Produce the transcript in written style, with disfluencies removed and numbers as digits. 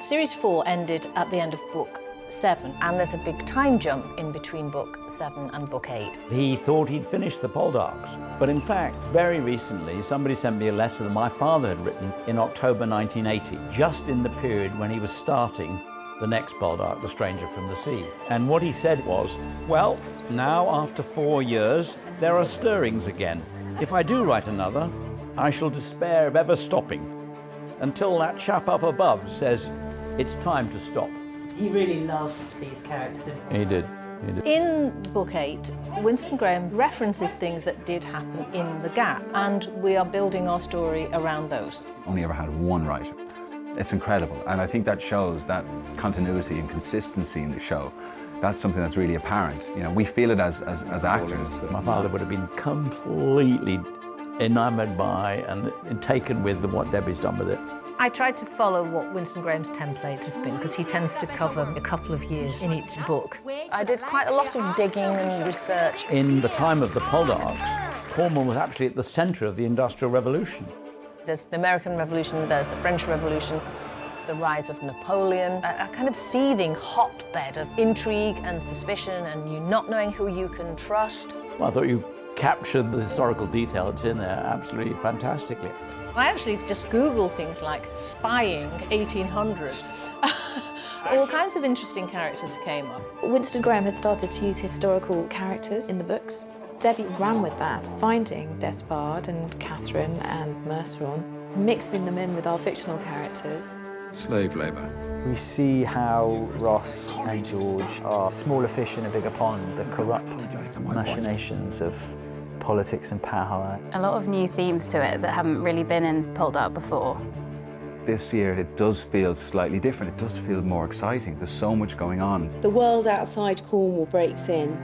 Series 4 ended at the end of book 7, and there's a big time jump in between book 7 and book 8. He thought he'd finished the Poldarks, but in fact, very recently, somebody sent me a letter that my father had written in October 1980, just in the period when he was starting the next Poldark, The Stranger from the Sea. And what he said was, well, now after 4 years, there are stirrings again. If I do write another, I shall despair of ever stopping, until that chap up above says, it's time to stop. He really loved these characters in Poldark. He did. In book 8, Winston Graham references things that did happen in the gap, and we are building our story around those. Only ever had one writer. It's incredible, and I think that shows that continuity and consistency in the show. That's something that's really apparent. You know, we feel it as actors. My father would have been completely enamoured by and taken with what Debbie's done with it. I tried to follow what Winston Graham's template has been, because he tends to cover a couple of years in each book. I did quite a lot of digging and research. In the time of the Poldarks, Cornwall was actually at the centre of the Industrial Revolution. There's the American Revolution, there's the French Revolution, the rise of Napoleon, a kind of seething hotbed of intrigue and suspicion and you not knowing who you can trust. Well, I thought you captured the historical detail that's in there absolutely fantastically. I actually just Googled things like spying 1800. All kinds of interesting characters came up. Winston Graham had started to use historical characters in the books. Debbie ran with that, finding Despard and Catherine and Merceron, mixing them in with our fictional characters. Slave labour. We see how Ross and George are smaller fish in a bigger pond, the corrupt machinations of politics and power. A lot of new themes to it that haven't really been in Poldark before. This year, it does feel slightly different. It does feel more exciting. There's so much going on. The world outside Cornwall breaks in.